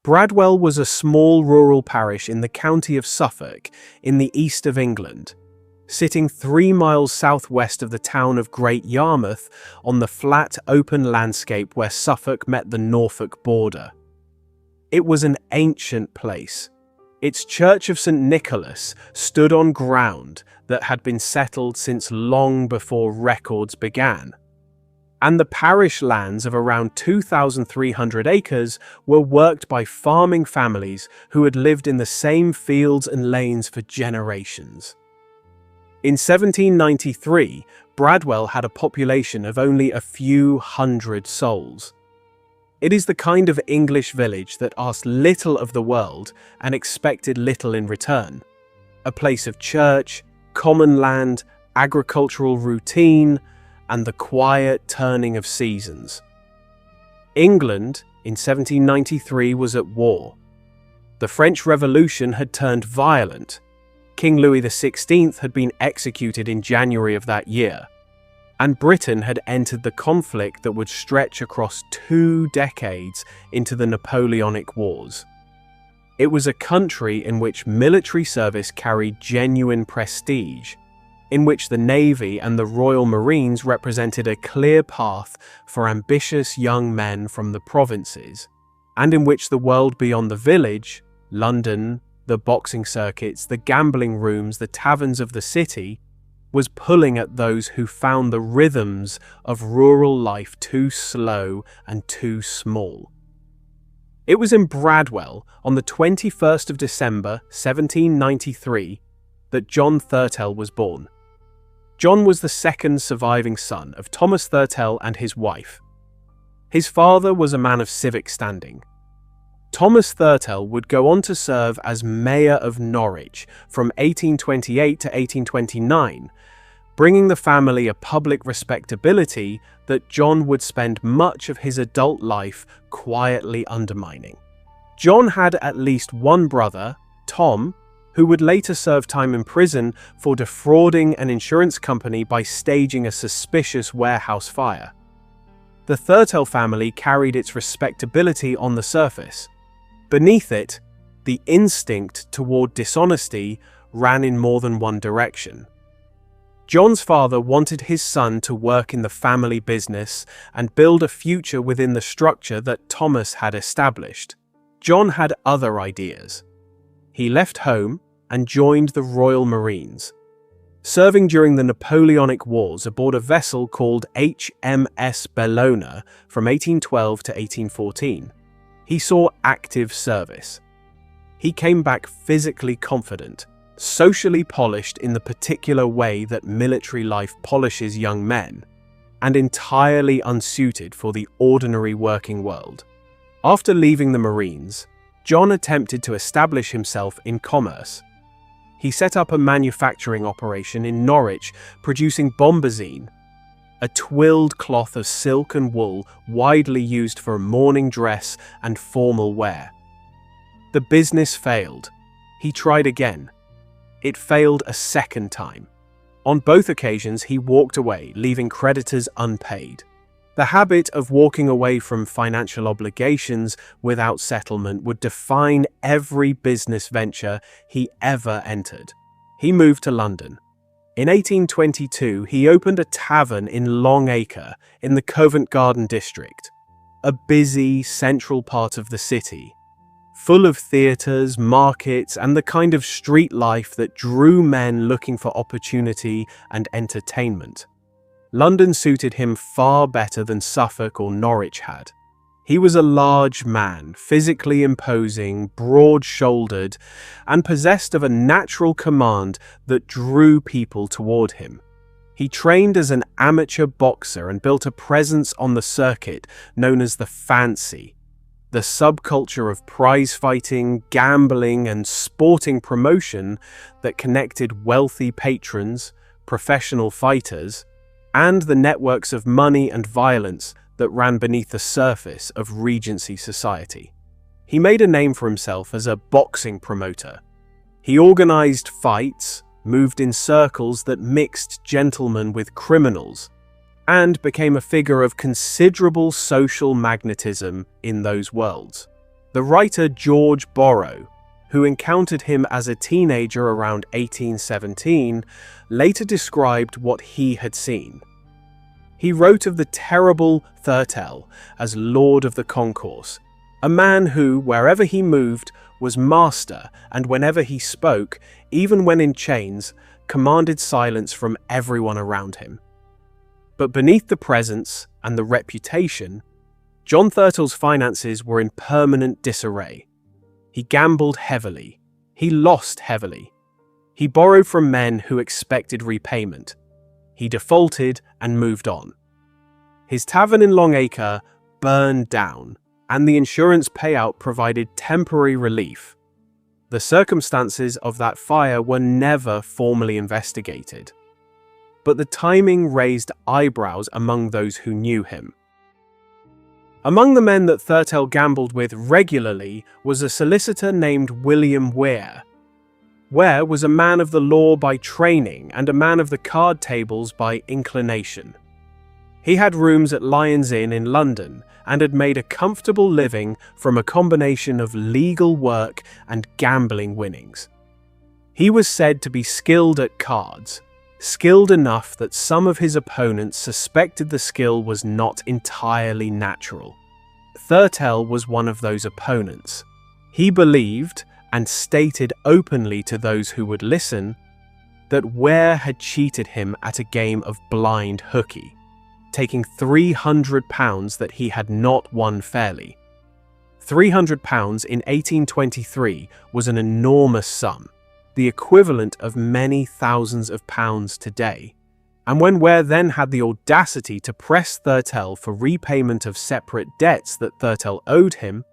Bradwell was a small rural parish in the county of Suffolk, in the east of England, sitting 3 miles southwest of the town of Great Yarmouth on the flat, open landscape where Suffolk met the Norfolk border. It was an ancient place. Its Church of St. Nicholas stood on ground that had been settled since long before records began, and the parish lands of around 2,300 acres were worked by farming families who had lived in the same fields and lanes for generations. In 1793, Bradwell had a population of only a few hundred souls. It is the kind of English village that asked little of the world and expected little in return. A place of church, common land, agricultural routine, and the quiet turning of seasons. England, in 1793, was at war. The French Revolution had turned violent. King Louis XVI had been executed in January of that year, and Britain had entered the conflict that would stretch across 2 decades into the Napoleonic Wars. It was a country in which military service carried genuine prestige, in which the Navy and the Royal Marines represented a clear path for ambitious young men from the provinces, and in which the world beyond the village, London, the boxing circuits, the gambling rooms, the taverns of the city, was pulling at those who found the rhythms of rural life too slow and too small. It was in Bradwell, on the 21st of December, 1793, that John Thurtell was born. John was the second surviving son of Thomas Thurtell and his wife. His father was a man of civic standing. Thomas Thurtell would go on to serve as Mayor of Norwich from 1828 to 1829, bringing the family a public respectability that John would spend much of his adult life quietly undermining. John had at least one brother, Tom, who would later serve time in prison for defrauding an insurance company by staging a suspicious warehouse fire. The Thurtell family carried its respectability on the surface. Beneath it, the instinct toward dishonesty ran in more than one direction. John's father wanted his son to work in the family business and build a future within the structure that Thomas had established. John had other ideas. He left home and joined the Royal Marines, serving during the Napoleonic Wars aboard a vessel called HMS Bellona from 1812 to 1814. He saw active service. He came back physically confident, socially polished in the particular way that military life polishes young men, and entirely unsuited for the ordinary working world. After leaving the Marines, John attempted to establish himself in commerce. He set up a manufacturing operation in Norwich, producing bombazine, a twilled cloth of silk and wool widely used for morning dress and formal wear. The business failed. He tried again. It failed a second time. On both occasions, he walked away, leaving creditors unpaid. The habit of walking away from financial obligations without settlement would define every business venture he ever entered. He moved to London. In 1822, he opened a tavern in Long Acre in the Covent Garden district, a busy, central part of the city, full of theatres, markets, and the kind of street life that drew men looking for opportunity and entertainment. London suited him far better than Suffolk or Norwich had. He was a large man, physically imposing, broad-shouldered, and possessed of a natural command that drew people toward him. He trained as an amateur boxer and built a presence on the circuit known as the Fancy, the subculture of prize fighting, gambling, and sporting promotion that connected wealthy patrons, professional fighters, and the networks of money and violence that ran beneath the surface of Regency society. He made a name for himself as a boxing promoter. He organized fights, moved in circles that mixed gentlemen with criminals, and became a figure of considerable social magnetism in those worlds. The writer George Borrow, who encountered him as a teenager around 1817, later described what he had seen. He wrote of the terrible Thurtell as Lord of the Concourse, a man who, wherever he moved, was master, and whenever he spoke, even when in chains, commanded silence from everyone around him. But beneath the presence and the reputation, John Thurtell's finances were in permanent disarray. He gambled heavily. He lost heavily. He borrowed from men who expected repayment. He defaulted and moved on. His tavern in Long Acre burned down, and the insurance payout provided temporary relief. The circumstances of that fire were never formally investigated. But the timing raised eyebrows among those who knew him. Among the men that Thurtell gambled with regularly was a solicitor named William Weare. Weare was a man of the law by training and a man of the card tables by inclination. He had rooms at Lyons Inn in London and had made a comfortable living from a combination of legal work and gambling winnings. He was said to be skilled at cards, skilled enough that some of his opponents suspected the skill was not entirely natural. Thurtell was one of those opponents. He believed, and stated openly to those who would listen, that Weare had cheated him at a game of blind hooky, taking £300 that he had not won fairly. £300 in 1823 was an enormous sum, the equivalent of many thousands of pounds today. And when Weare then had the audacity to press Thurtell for repayment of separate debts that Thurtell owed him,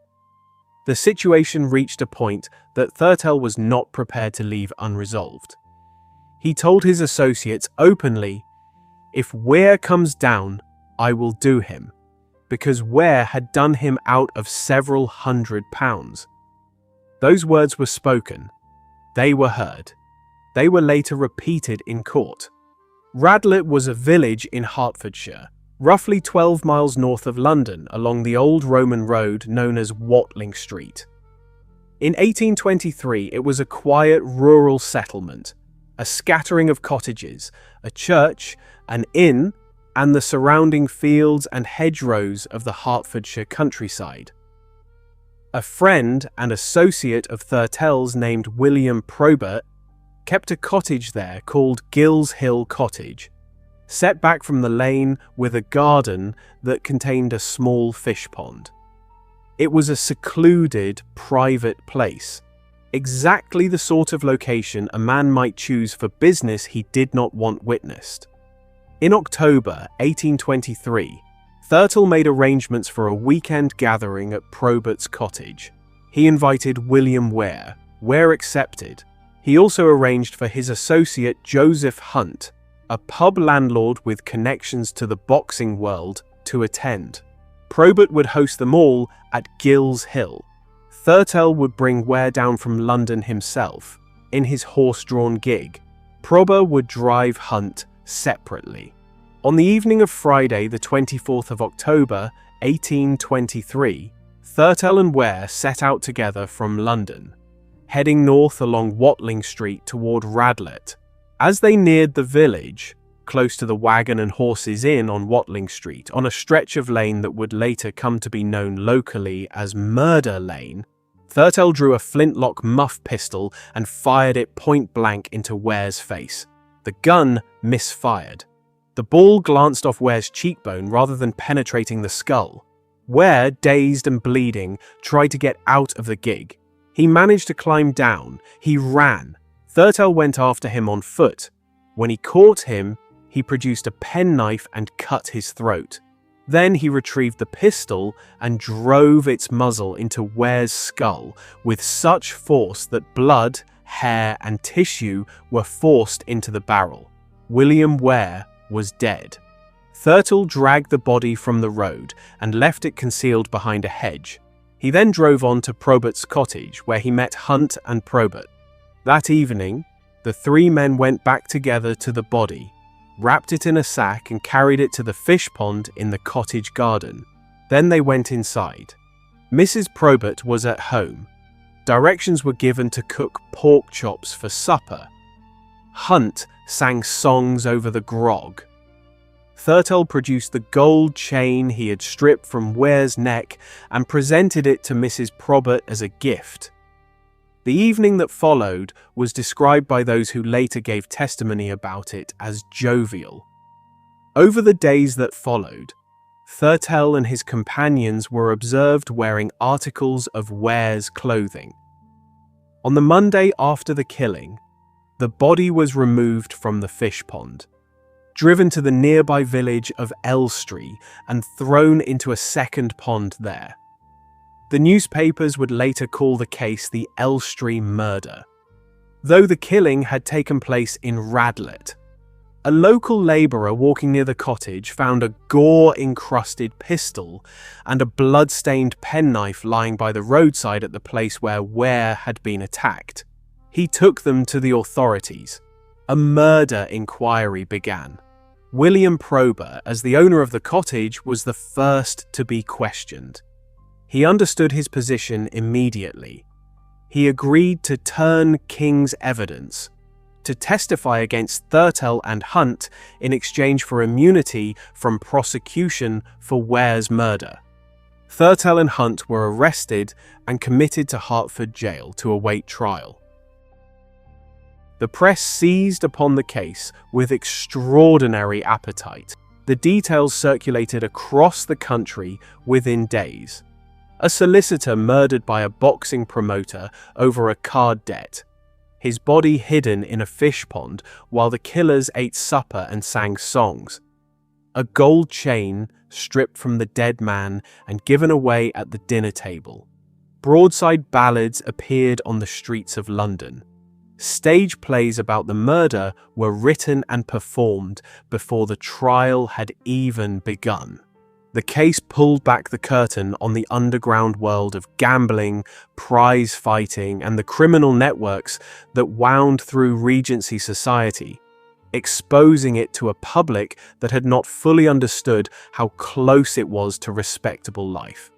the situation reached a point that Thurtell was not prepared to leave unresolved. He told his associates openly, "If Weare comes down, I will do him," because Weare had done him out of several £100s. Those words were spoken. They were heard. They were later repeated in court. Radlett was a village in Hertfordshire, roughly 12 miles north of London along the old Roman road known as Watling Street. In 1823, it was a quiet rural settlement, a scattering of cottages, a church, an inn, and the surrounding fields and hedgerows of the Hertfordshire countryside. A friend and associate of Thurtell's named William Probert kept a cottage there called Gills Hill Cottage, set back from the lane with a garden that contained a small fish pond. It was a secluded, private place, exactly the sort of location a man might choose for business he did not want witnessed. In October 1823, Thurtell made arrangements for a weekend gathering at Probert's cottage. He invited William Weare. Weare accepted. He also arranged for his associate Joseph Hunt, a pub landlord with connections to the boxing world, to attend. Probert would host them all at Gills Hill. Thurtell would bring Weare down from London himself, in his horse-drawn gig. Probert would drive Hunt separately. On the evening of Friday, the 24th of October, 1823, Thurtell and Weare set out together from London, heading north along Watling Street toward Radlett. As they neared the village, close to the Wagon and Horses Inn on Watling Street, on a stretch of lane that would later come to be known locally as Murder Lane, Thurtell drew a flintlock muff pistol and fired it point blank into Weare's face. The gun misfired. The ball glanced off Weare's cheekbone rather than penetrating the skull. Weare, dazed and bleeding, tried to get out of the gig. He managed to climb down. He ran. Thurtell went after him on foot. When he caught him, he produced a penknife and cut his throat. Then he retrieved the pistol and drove its muzzle into Weare's skull with such force that blood, hair, and tissue were forced into the barrel. William Weare was dead. Thurtell dragged the body from the road and left it concealed behind a hedge. He then drove on to Probert's cottage, where he met Hunt and Probert. That evening, the three men went back together to the body, wrapped it in a sack and carried it to the fish pond in the cottage garden. Then they went inside. Mrs. Probert was at home. Directions were given to cook pork chops for supper. Hunt sang songs over the grog. Thurtell produced the gold chain he had stripped from Weare's neck and presented it to Mrs. Probert as a gift. The evening that followed was described by those who later gave testimony about it as jovial. Over the days that followed, Thurtell and his companions were observed wearing articles of Weare's clothing. On the Monday after the killing, the body was removed from the fish pond, driven to the nearby village of Elstree and thrown into a second pond there. The newspapers would later call the case the Elstree murder, though the killing had taken place in Radlett. A local labourer walking near the cottage found a gore-encrusted pistol and a blood-stained penknife lying by the roadside at the place where Weare had been attacked. He took them to the authorities. A murder inquiry began. William Probert, as the owner of the cottage, was the first to be questioned. He understood his position immediately. He agreed to turn King's evidence, to testify against Thurtell and Hunt in exchange for immunity from prosecution for Weare's murder. Thurtell and Hunt were arrested and committed to Hertford jail to await trial. The press seized upon the case with extraordinary appetite. The details circulated across the country within days. A solicitor murdered by a boxing promoter over a card debt. His body hidden in a fish pond while the killers ate supper and sang songs. A gold chain stripped from the dead man and given away at the dinner table. Broadside ballads appeared on the streets of London. Stage plays about the murder were written and performed before the trial had even begun. The case pulled back the curtain on the underground world of gambling, prize fighting, and the criminal networks that wound through Regency society, exposing it to a public that had not fully understood how close it was to respectable life.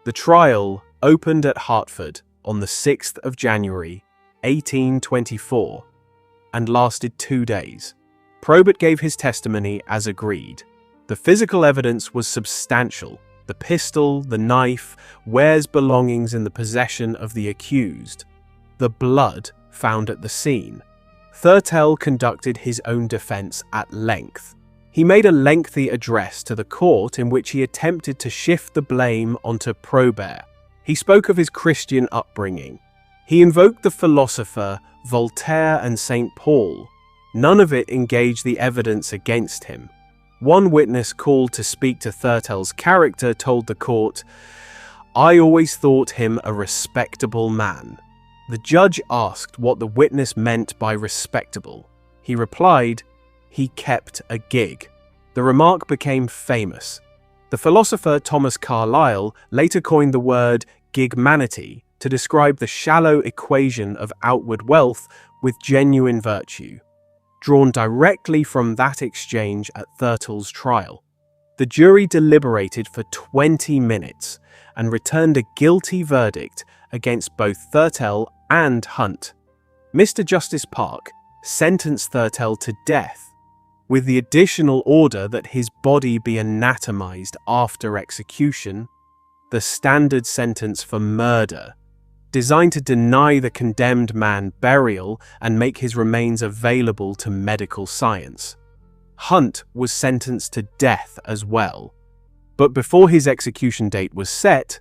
The trial opened at Hertford on the 6th of January, 1824, and lasted 2 days. Probert gave his testimony as agreed. The physical evidence was substantial. The pistol, the knife, Weare's belongings in the possession of the accused. The blood found at the scene. Thurtell conducted his own defense at length. He made a lengthy address to the court in which he attempted to shift the blame onto Probert. He spoke of his Christian upbringing. He invoked the philosopher Voltaire and St. Paul. None of it engaged the evidence against him. One witness called to speak to Thurtell's character told the court, "I always thought him a respectable man." The judge asked what the witness meant by respectable. He replied, "He kept a gig." The remark became famous. The philosopher Thomas Carlyle later coined the word gigmanity to describe the shallow equation of outward wealth with genuine virtue, drawn directly from that exchange at Thurtell's trial. The jury deliberated for 20 minutes and returned a guilty verdict against both Thurtell and Hunt. Mr. Justice Park sentenced Thurtell to death, with the additional order that his body be anatomized after execution, the standard sentence for murder, designed to deny the condemned man burial and make his remains available to medical science. Hunt was sentenced to death as well, but before his execution date was set,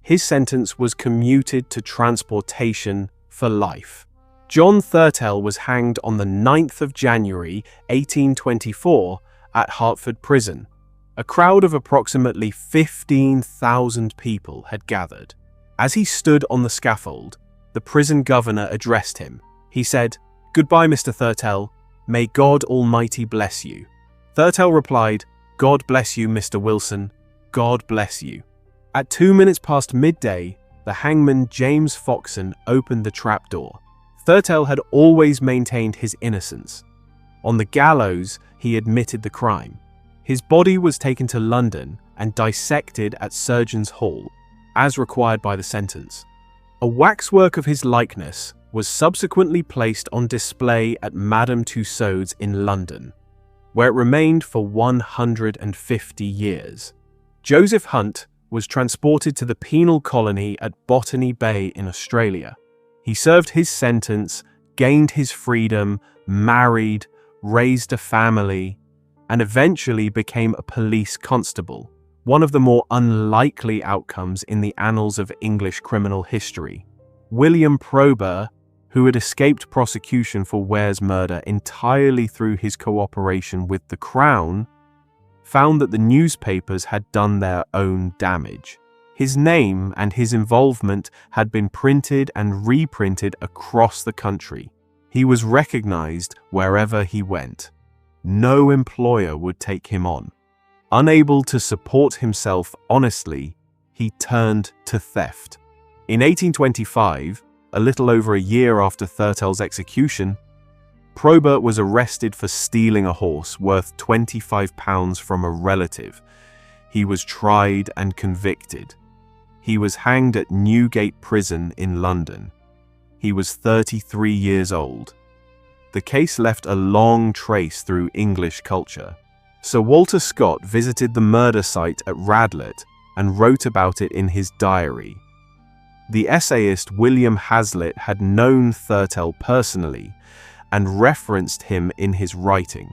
his sentence was commuted to transportation for life. John Thurtell was hanged on the 9th of January 1824 at Hertford Prison. A crowd of approximately 15,000 people had gathered. As he stood on the scaffold, the prison governor addressed him. He said, "Goodbye, Mr. Thurtell. May God Almighty bless you." Thurtell replied, "God bless you, Mr. Wilson. God bless you." At 2 minutes past midday, the hangman James Foxon opened the trapdoor. Thurtell had always maintained his innocence. On the gallows, he admitted the crime. His body was taken to London and dissected at Surgeons' Hall. as required by the sentence. A waxwork of his likeness was subsequently placed on display at Madame Tussauds in London, where it remained for 150 years. Joseph Hunt was transported to the penal colony at Botany Bay in Australia. He served his sentence, gained his freedom, married, raised a family, and eventually became a police constable, one of the more unlikely outcomes in the annals of English criminal history. William Weare, who had escaped prosecution for Weare's murder entirely through his cooperation with the Crown, found that the newspapers had done their own damage. His name and his involvement had been printed and reprinted across the country. He was recognized wherever he went. No employer would take him on. Unable to support himself honestly, he turned to theft. In 1825, a little over a year after Thurtell's execution, Probert was arrested for stealing a horse worth £25 from a relative. He was tried and convicted. He was hanged at Newgate Prison in London. He was 33 years old. The case left a long trace through English culture. Sir Walter Scott visited the murder site at Radlett and wrote about it in his diary. The essayist William Hazlitt had known Thurtell personally and referenced him in his writing.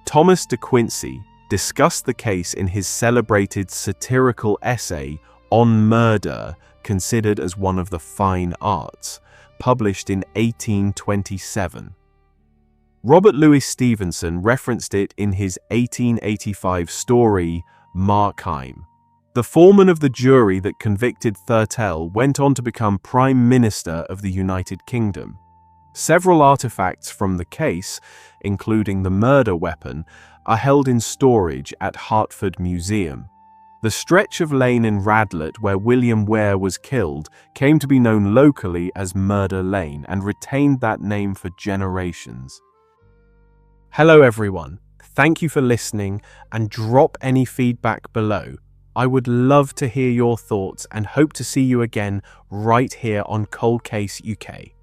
Thomas de Quincey discussed the case in his celebrated satirical essay On Murder, considered as one of the fine arts, published in 1827. Robert Louis Stevenson referenced it in his 1885 story, Markheim. The foreman of the jury that convicted Thurtell went on to become Prime Minister of the United Kingdom. Several artifacts from the case, including the murder weapon, are held in storage at Hertford Museum. The stretch of lane in Radlett where William Weare was killed came to be known locally as Murder Lane and retained that name for generations. Hello everyone, thank you for listening and drop any feedback below. I would love to hear your thoughts and hope to see you again right here on Cold Case UK.